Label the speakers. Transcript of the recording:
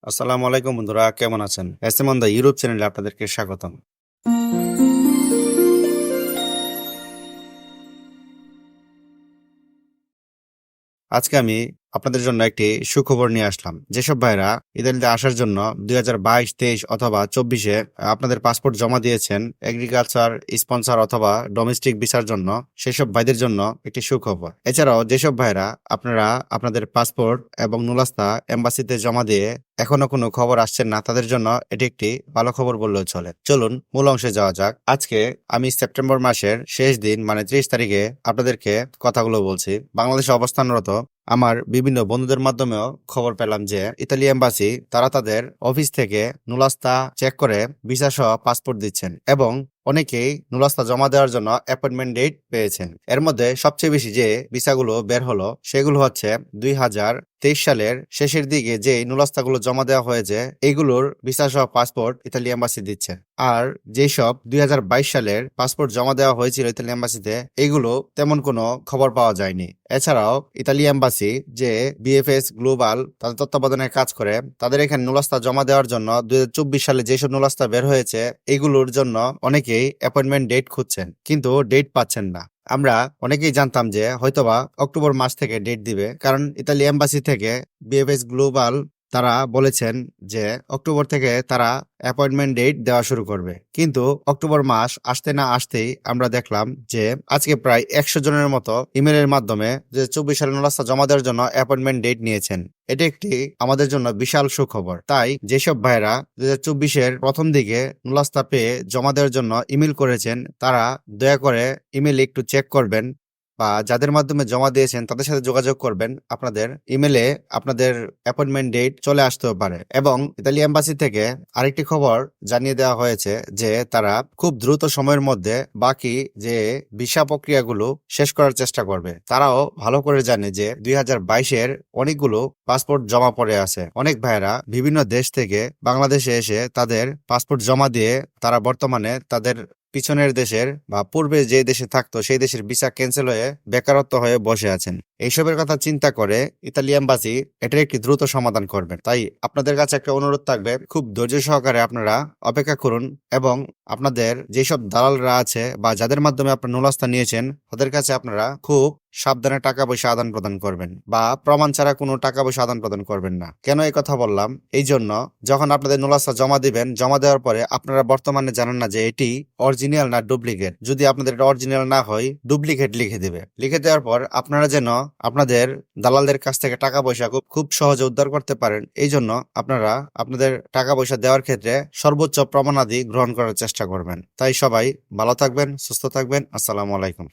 Speaker 1: আসসালামু আলাইকুম বন্ধুরা, কেমন আছেন? এসএম অন দ্য ইউরোপ চ্যানেলে আপনাদেরকে স্বাগতম। আজকে আমি আপনাদের জন্য একটি সুখবর নিয়ে আসলাম। যেসব ভাইরা ইতালিতে আসার জন্য 2022, 23 অথবা 24-এ আপনাদের পাসপোর্ট জমা দিয়েছেন এগ্রিকালচার, স্পন্সর অথবা ডোমেস্টিক ভিসার জন্য, সেসব ভাইদের জন্য একটি সুখবর। এছাড়াও যেসব ভাইরা আপনারা আপনাদের পাসপোর্ট এবং নুলাস্তা এম্বাসিতে জমা দিয়ে এখনো কোনো খবর আসছেন না, তাদের জন্য এটি একটি ভালো খবর বললেও চলে। চলুন মূল অংশে যাওয়া যাক। আজকে আমি সেপ্টেম্বর মাসের শেষ দিন মানে 30 তারিখে আপনাদেরকে কথাগুলো বলছি। বাংলাদেশে অবস্থানরত আমার বিভিন্ন বন্ধুদের মাধ্যমেও খবর পেলাম যে ইতালি এম্বাসি তারা তাদের অফিস থেকে নুলাস্তা চেক করে ভিসা সহ পাসপোর্ট দিচ্ছেন এবং অনেকেই নুলাস্তা জমা দেওয়ার জন্য অ্যাপয়েন্টমেন্ট ডেট পেয়েছেন। এর মধ্যে সবচেয়ে বেশি যে ভিসাগুলো বের হলো সেগুলো হচ্ছে 2023 সালের শেষের দিকে যে নুলাস্তাগুলো জমা দেওয়া হয়েছে এইগুলোর ভিসা সহ পাসপোর্ট ইতালি এম্বাসি দিচ্ছে। আর যেসব 2022 সালের পাসপোর্ট জমা দেওয়া হয়েছিল ইতালি এম্বাসিতে এগুলো তেমন কোনো খবর পাওয়া যায়নি। এছাড়াও ইতালি এম্বাসি যে বিএফএস গ্লোবাল তাদের তত্ত্বাবধানে কাজ করে, তাদের এখানে নুলাস্তা জমা দেওয়ার জন্য 2024 সালে যেসব নুলাস্তা বের হয়েছে এগুলোর জন্য অনেকেই অ্যাপয়েন্টমেন্ট ডেট খুঁজছেন, কিন্তু ডেট পাচ্ছেন না। আমরা অনেকেই জানতাম যে হয়তোবা অক্টোবর মাস থেকে ডেট দিবে, কারণ ইতালি এম্বাসি থেকে বিএফএস গ্লোবাল তারা বলেছেন যে অক্টোবর থেকে তারা অ্যাপয়েন্টমেন্ট ডেট দেওয়া শুরু করবে। কিন্তু অক্টোবর মাস আসতে না আসতেই আমরা দেখলাম যে আজকে প্রায় 100 জনের মতো ইমেলের মাধ্যমে যে 24 সালের নুলাস্তা জমা দেওয়ার জন্য অ্যাপয়েন্টমেন্ট ডেট নিয়েছেন। এটি একটি আমাদের জন্য বিশাল সুখবর। তাই যেসব ভাইরা 2024-এর প্রথম দিকে নুলাস্তা পেয়ে জমা দেওয়ার জন্য ইমেল করেছেন তারা দয়া করে ইমেল একটু চেক করবেন, বা যাদের মাধ্যমে জমা দিয়েছেন তাদের সাথে যোগাযোগ করবেন। আপনাদের ইমেলে আপনাদের অ্যাপয়েন্টমেন্ট ডেট চলে আসতেও পারে। এবং ইতালি এম্বাসি থেকে আরেকটি খবর জানিয়ে দেওয়া হয়েছে যে তারা খুব দ্রুত সময়ের মধ্যে বাকি যে ভিসা প্রক্রিয়াগুলো শেষ করার চেষ্টা করবে। তারাও ভালো করে জানে যে 2022-এর অনেকগুলো পাসপোর্ট জমা পড়ে আছে। অনেক ভাইয়েরা বিভিন্ন দেশ থেকে বাংলাদেশে এসে তাদের পাসপোর্ট জমা দিয়ে তারা বর্তমানে তাদের পিছনের দেশের বা পূর্বে যে দেশে থাকতো সেই দেশের ভিসা ক্যান্সেল হয়ে বেকারত্ব হয়ে বসে আছেন। এইসবের কথা চিন্তা করে ইতালি এম্বাসি এটার একটি দ্রুত সমাধান করবেন। তাই আপনাদের কাছে একটা অনুরোধ থাকবে, খুব ধৈর্য সহকারে আপনারা অপেক্ষা করুন এবং আপনাদের যেসব দালালরা আছে বা যাদের মাধ্যমে আপনারা নুলাস্তা নিয়েছেন তাদের কাছে আপনারা খুব সাবধানে টাকা পয়সা আদান প্রদান করবেন, বা প্রমাণ ছাড়া কোনো টাকা পয়সা আদান প্রদান করবেন না। কেন এই কথা বললাম? এই জন্য যখন আপনাদের নুলাস্তা জমা দিবেন, জমা দেওয়ার পরে আপনারা বর্তমানে জানেন না যে এটি অরিজিনাল না ডুপ্লিকেট। যদি আপনাদের এটা অরিজিনাল না হয় ডুপ্লিকেট লিখে দিবে। লিখে দেওয়ার পর আপনারা যেন আপনাদের দালালদের কাছ থেকে টাকা পয়সা খুব সহজে উদ্ধার করতে পারেন, এই জন্য আপনারা আপনাদের টাকা পয়সা দেওয়ার ক্ষেত্রে সর্বোচ্চ প্রমাণাদি গ্রহণ করার চেষ্টা করবেন। তাই সবাই ভালো থাকবেন, সুস্থ থাকবেন। আসসালামু আলাইকুম।